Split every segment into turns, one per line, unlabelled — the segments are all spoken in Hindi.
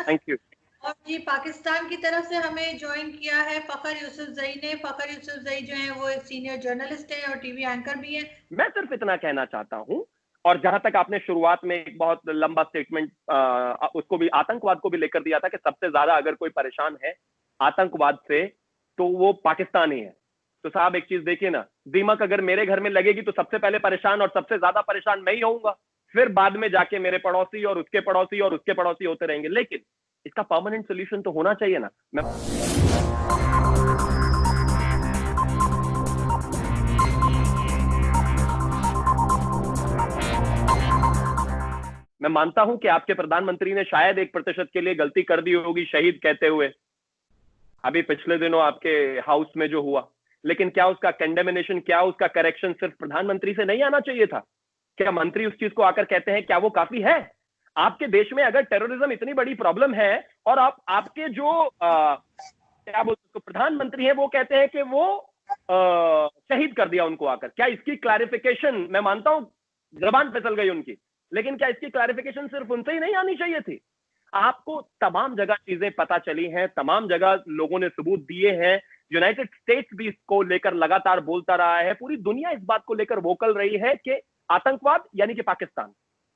Thank you.
और जी पाकिस्तान की तरफ से हमें ज्वाइन किया है फखर यूसुफजई ने। फखर यूसुफजई जो है वो एक सीनियर जर्नलिस्ट है और टीवी एंकर भी है।
मैं सिर्फ इतना कहना चाहता हूं, और जहां तक आपने शुरुआत में एक बहुत लंबा स्टेटमेंट उसको भी आतंकवाद को भी लेकर दिया था कि सबसे ज्यादा अगर कोई परेशान है आतंकवाद से तो वो पाकिस्तान ही है। तो साहब एक चीज देखिए ना, दीमक अगर मेरे घर में लगेगी तो सबसे पहले परेशान और सबसे ज्यादा परेशान मैं ही होऊंगा, फिर बाद में जाके मेरे पड़ोसी और उसके पड़ोसी और उसके पड़ोसी होते रहेंगे। लेकिन इसका परमानेंट सोल्यूशन तो होना चाहिए ना। मैं मानता हूं कि आपके प्रधानमंत्री ने शायद 1% के लिए गलती कर दी होगी शहीद कहते हुए, अभी पिछले दिनों आपके हाउस में जो हुआ, लेकिन क्या उसका कंडेमिनेशन, क्या उसका करेक्शन सिर्फ प्रधानमंत्री से नहीं आना चाहिए था? क्या मंत्री उस चीज को आकर कहते हैं, क्या वो काफी है? आपके देश में अगर टेररिज्म इतनी बड़ी प्रॉब्लम है और आपके जो क्या बोलते उसको प्रधानमंत्री है वो कहते हैं कि वो शहीद कर दिया उनको आकर, क्या इसकी क्लैरिफिकेशन, मैं मानता हूं जबान फिसल गई उनकी, लेकिन क्या इसकी क्लैरिफिकेशन सिर्फ उनसे ही नहीं आनी चाहिए थी? आपको तमाम जगह चीजें पता चली हैं, तमाम जगह लोगों ने सबूत दिए हैं। यूनाइटेड स्टेट्स भी इसको लेकर लगातार बोलता रहा है, पूरी दुनिया इस बात को लेकर वोकल रही है कि आतंकवाद यानी कि पाकिस्तान,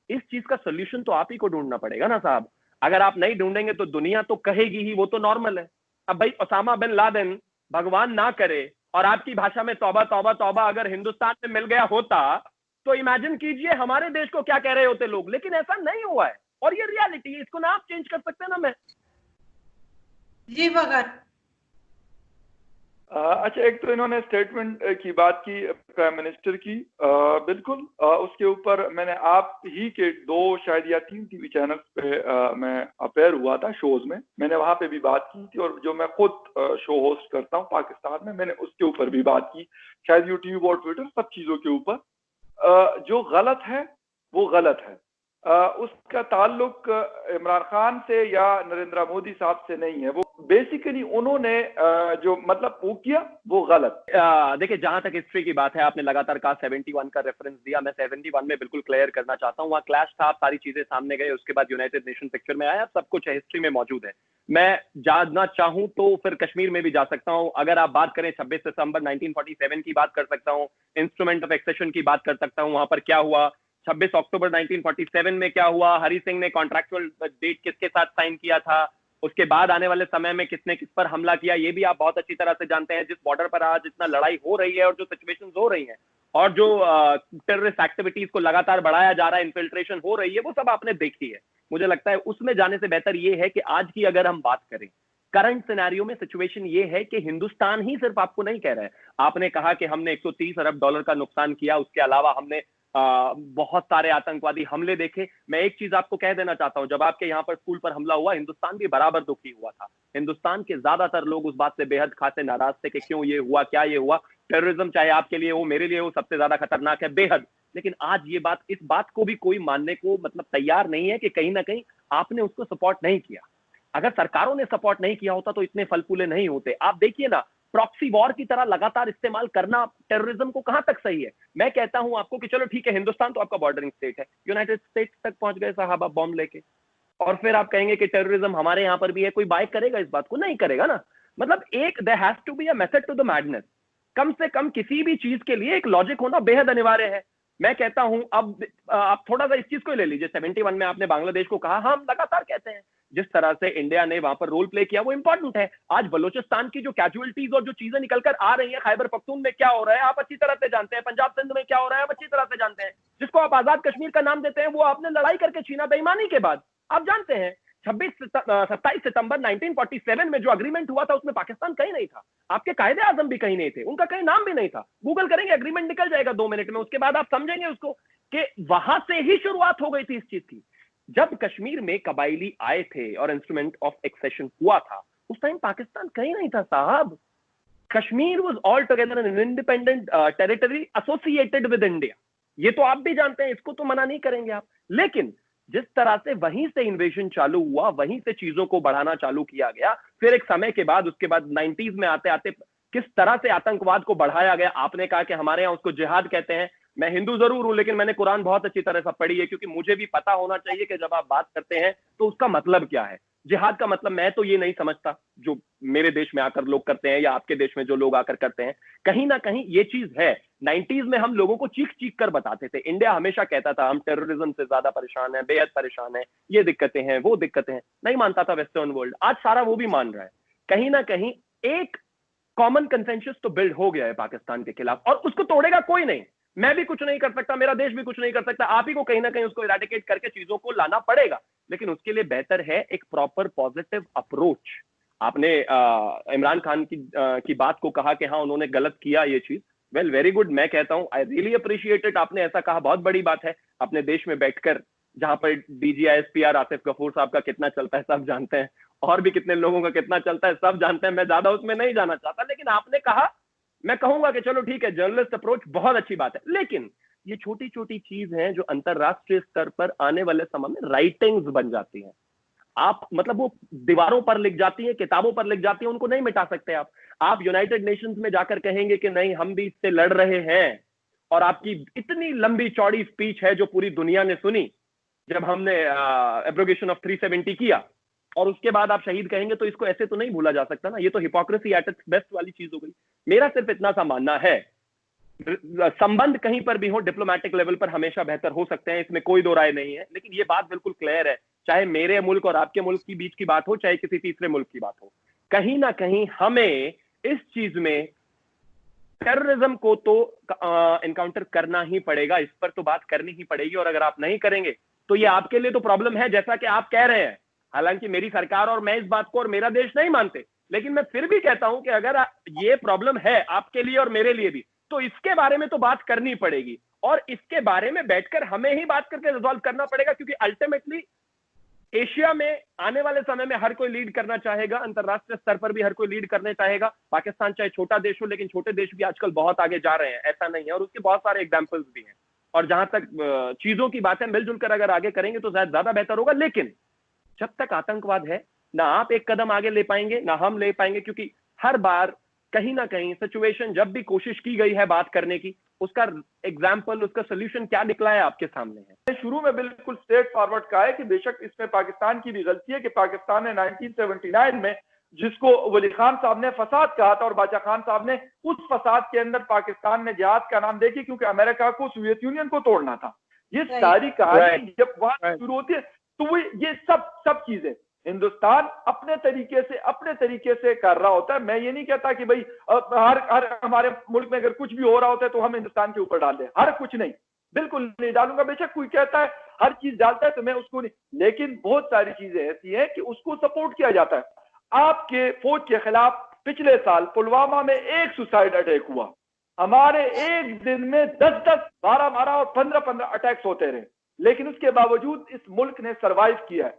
इस चीज का सोल्यूशन तो आप ही को ढूंढना पड़ेगा ना साहब। अगर आप नहीं ढूंढेंगे तो दुनिया तो कहेगी ही, वो तो नॉर्मल है। अब भाई ओसामा बिन लादेन, भगवान ना करे और आपकी भाषा में तौबा तौबा तौबा, अगर हिंदुस्तान में मिल गया होता तो इमेजिन कीजिए हमारे देश को क्या कह रहे होते लोग। लेकिन ऐसा नहीं हुआ है और ये रियलिटी है, इसको ना आप चेंज कर सकते हैं ना मैं।
जी फखर।
अच्छा, एक तो इन्होंने स्टेटमेंट की बात की प्राइम मिनिस्टर की, बिल्कुल उसके ऊपर मैंने आप ही के 2 शायद या 3 टीवी चैनल्स पे मैं अपेयर हुआ था शोज में, मैंने वहां पे भी बात की थी, और जो मैं खुद शो होस्ट करता हूं पाकिस्तान में, मैंने उसके ऊपर भी बात की, शायद यूट्यूब और ट्विटर, सब चीजों के ऊपर। जो गलत है वो गलत है। उसका ताल्लुक इमरान खान से या नरेंद्र मोदी साहब से नहीं है। वो बेसिकली उन्होंने जो मतलब वो किया वो गलत।
देखिए जहां तक हिस्ट्री की बात है, आपने लगातार कहा 71 का रेफरेंस दिया, मैं 71 में बिल्कुल क्लियर करना चाहता हूं, वहां क्लैश था, सारी चीजें सामने गए, उसके बाद यूनाइटेड नेशन पिक्चर में आया, सब कुछ हिस्ट्री में मौजूद है। मैं जानना चाहूं तो फिर कश्मीर में भी जा सकता हूं, अगर आप बात करें 26 दिसंबर 1947 की बात कर सकता हूं, इंस्ट्रूमेंट ऑफ एक्सेशन की बात कर सकता हूं, वहां पर क्या हुआ, 26 अक्टूबर 1947 में क्या हुआ, हरि सिंह ने कॉन्ट्रैक्चुअल डेट किसके साथ साइन किया था, उसके बाद आने वाले समय में किसने किस पर हमला किया, ये भी आप बहुत अच्छी तरह से जानते हैं। जिस बॉर्डर पर आज इतना लड़ाई हो रही है और जो सिचुएशंस हो रही हैं और जो टेररिस्ट एक्टिविटीज को लगातार बढ़ाया जा रहा है, इन्फिल्ट्रेशन हो रही है, वो सब आपने देखी है। मुझे लगता है उसमें जाने से बेहतर ये है कि आज की अगर हम बात करें, करंट सिनेरियो में सिचुएशन ये है कि हिंदुस्तान ही सिर्फ आपको नहीं कह रहा है। आपने कहा कि हमने 130 अरब डॉलर का नुकसान किया, उसके अलावा हमने बहुत सारे आतंकवादी हमले देखे। मैं एक चीज आपको कह देना चाहता हूं, जब आपके यहाँ पर स्कूल पर हमला हुआ, हिंदुस्तान भी बराबर दुखी हुआ था। हिंदुस्तान के ज्यादातर लोग उस बात से बेहद खासे नाराज थे कि क्यों ये हुआ, क्या ये हुआ। टेररिज्म चाहे आपके लिए हो, मेरे लिए हो, सबसे ज्यादा खतरनाक है बेहद। लेकिन आज ये बात, इस बात को भी कोई मानने को मतलब तैयार नहीं है कि कहीं ना कहीं आपने उसको सपोर्ट नहीं किया। अगर सरकारों ने सपोर्ट नहीं किया होता तो इतने फल फूले नहीं होते। आप देखिए ना, प्रॉक्सी वॉर की तरह लगातार इस्तेमाल करना टेररिज्म को कहां तक सही है? मैं कहता हूं आपको कि चलो ठीक है, हिंदुस्तान तो आपका बॉर्डरिंग स्टेट है, यूनाइटेड स्टेट्स तक पहुंच गए साहब आप बॉम्ब लेके, और फिर आप कहेंगे कि टेररिज्म हमारे यहां पर भी है। कोई बाय करेगा इस बात को? नहीं करेगा ना। मतलब एक there has to be a method to the madness. कम से कम किसी भी चीज के लिए एक लॉजिक होना बेहद अनिवार्य है। मैं कहता हूं, अब आप थोड़ा सा इस चीज को ले लीजिए, 71 में आपने बांग्लादेश को कहा, हम लगातार कहते हैं जिस तरह से इंडिया ने वहां पर रोल प्ले किया वो इंपॉर्टेंट है। आज बलोचिस्तान की जो कैजुअलिटीज और जो चीजें निकलकर आ रही हैं, खैबर पख्तून में क्या हो रहा है आप अच्छी तरह से जानते हैं, पंजाब सिंध में क्या हो रहा है आप अच्छी तरह से जानते हैं। जिसको आप आजाद कश्मीर का नाम देते हैं, वो आपने लड़ाई करके छीना बेईमानी के बाद, आप जानते हैं। 27 सितंबर 1947 में जो अग्रीमेंट हुआ था उसमें पाकिस्तान कहीं नहीं था, आपके कायदे आजम भी कहीं नहीं थे, उनका कहीं नाम भी नहीं था। गूगल करेंगे, अग्रीमेंट निकल जाएगा 2 मिनट में, उसके बाद आप समझेंगे उसको कि वहां से ही शुरुआत हो गई थी इस चीज की। जब कश्मीर में कबायली आए थे और इंस्ट्रूमेंट ऑफ एक्सेशन हुआ था, उस टाइम पाकिस्तान कहीं नहीं था साहब। Kashmir was all together an independent territory associated with India. ये तो आप भी जानते हैं, इसको तो मना नहीं करेंगे आप। लेकिन जिस तरह से वहीं से इन्वेजन चालू हुआ, वहीं से चीजों को बढ़ाना चालू किया गया, फिर एक समय के बाद, उसके बाद 90s में आते आते किस तरह से आतंकवाद को बढ़ाया गया। आपने कहा कि हमारे यहां उसको जिहाद कहते हैं। मैं हिंदू जरूर हूं, लेकिन मैंने कुरान बहुत अच्छी तरह से पढ़ी है, क्योंकि मुझे भी पता होना चाहिए कि जब आप बात करते हैं तो उसका मतलब क्या है। जिहाद का मतलब मैं तो ये नहीं समझता जो मेरे देश में आकर लोग करते हैं या आपके देश में जो लोग आकर करते हैं। कहीं ना कहीं ये चीज है, 90s में हम लोगों को चीख चीख कर बताते थे, इंडिया हमेशा कहता था हम टेररिज्म से ज्यादा परेशान है, बेहद परेशान है, ये दिक्कतें हैं वो दिक्कतें हैं, नहीं मानता था वेस्टर्न वर्ल्ड। आज सारा वो भी मान रहा है। कहीं ना कहीं एक कॉमन कंसेंसस तो बिल्ड हो गया है पाकिस्तान के खिलाफ, और उसको तोड़ेगा कोई नहीं। मैं भी कुछ नहीं कर सकता, मेरा देश भी कुछ नहीं कर सकता, आप ही को कहीं ना कहीं उसको इरेडिकेट करके चीजों को लाना पड़ेगा। लेकिन उसके लिए बेहतर है एक प्रॉपर पॉजिटिव अप्रोच। आपने इमरान खान की बात को कहा कि हाँ उन्होंने गलत किया ये चीज, वेल वेरी गुड, मैं कहता हूं आई रियली अप्रिशिएट इट। आपने ऐसा कहा, बहुत बड़ी बात है। अपने देश में बैठकर, जहां पर DGISPR आसिफ गफूर साहब का कितना चलता है सब जानते हैं, और भी कितने लोगों का कितना चलता है सब जानते हैं, मैं ज्यादा उसमें नहीं जाना चाहता। लेकिन आपने कहा, मैं कहूंगा कि चलो ठीक है, जर्नलिस्ट अप्रोच बहुत अच्छी बात है, लेकिन ये छोटी छोटी चीज हैं जो अंतरराष्ट्रीय स्तर पर आने वाले समय में राइटिंग्स बन जाती हैं। आप मतलब वो दीवारों पर लिख जाती हैं, किताबों पर लिख जाती हैं, उनको नहीं मिटा सकते आप यूनाइटेड नेशंस में जाकर कहेंगे कि नहीं हम भी इससे लड़ रहे हैं, और आपकी इतनी लंबी चौड़ी स्पीच है जो पूरी दुनिया ने सुनी जब हमने एब्रोगेशन ऑफ 370 किया, और उसके बाद आप शहीद कहेंगे, तो इसको ऐसे तो नहीं भूला जा सकता ना। ये तो हिपोक्रेसी एट इट्स बेस्ट वाली चीज हो गई। मेरा सिर्फ इतना सा मानना है, संबंध कहीं पर भी हो डिप्लोमेटिक लेवल पर हमेशा बेहतर हो सकते हैं, इसमें कोई दो राय नहीं है। लेकिन ये बात बिल्कुल क्लियर है, चाहे मेरे मुल्क और आपके मुल्क की बीच की बात हो, चाहे किसी तीसरे मुल्क की बात हो, कहीं ना कहीं हमें इस चीज में टेररिज्म को तो एनकाउंटर करना ही पड़ेगा, इस पर तो बात करनी ही पड़ेगी। और अगर आप नहीं करेंगे तो ये आपके लिए तो प्रॉब्लम है, जैसा कि आप कह रहे हैं। हालांकि मेरी सरकार और मैं इस बात को और मेरा देश नहीं मानते, लेकिन मैं फिर भी कहता हूं कि अगर ये प्रॉब्लम है आपके लिए और मेरे लिए भी, तो इसके बारे में तो बात करनी पड़ेगी, और इसके बारे में बैठकर हमें ही बात करके रिजॉल्व करना पड़ेगा। क्योंकि अल्टीमेटली एशिया में आने वाले समय में हर कोई लीड करना चाहेगा, अंतरराष्ट्रीय स्तर पर भी हर कोई लीड करने चाहेगा। पाकिस्तान चाहे छोटा देश हो, लेकिन छोटे देश भी आजकल बहुत आगे जा रहे हैं, ऐसा नहीं है, और उसके बहुत सारे एग्जाम्पल्स भी हैं। और जहां तक चीजों की बात है, मिलजुल कर अगर आगे करेंगे तो ज्यादा बेहतर होगा। लेकिन जब तक आतंकवाद है, ना आप एक कदम आगे ले पाएंगे ना हम ले पाएंगे, क्योंकि हर बार कहीं ना कहीं सिचुएशन, जब भी कोशिश की गई है बात करने की, उसका एग्जाम्पल, उसका सोल्यूशन क्या निकला है आपके सामने है।
शुरू में बिल्कुल स्ट्रेट फॉरवर्ड कहा है कि बेशक इसमें पाकिस्तान की भी गलती है कि पाकिस्तान ने 1979 में जिसको वली खान साहब ने फसाद कहा था, और बादशाह खान साहब ने उस फसाद के अंदर पाकिस्तान ने जिहाद का नाम देखी, क्योंकि अमेरिका को सोवियत यूनियन को तोड़ना था। ये सारी कहानी जब वहां शुरू होती है तो वो ये सब चीजें हिंदुस्तान अपने तरीके से कर रहा होता है। मैं ये नहीं कहता कि भाई हर हमारे मुल्क में अगर कुछ भी हो रहा होता है तो हम हिंदुस्तान के ऊपर डाल दें, हर कुछ नहीं, बिल्कुल नहीं डालूंगा। बेशक कोई कहता है हर चीज डालता है तो मैं उसको नहीं, लेकिन बहुत सारी चीजें ऐसी हैं कि उसको सपोर्ट किया जाता है। आपके फौज के खिलाफ पिछले साल पुलवामा में एक सुसाइड अटैक हुआ, हमारे एक दिन में 10-10, 12-12 और 15-15 अटैक्स होते रहे, लेकिन उसके बावजूद इस मुल्क ने सरवाइव किया है।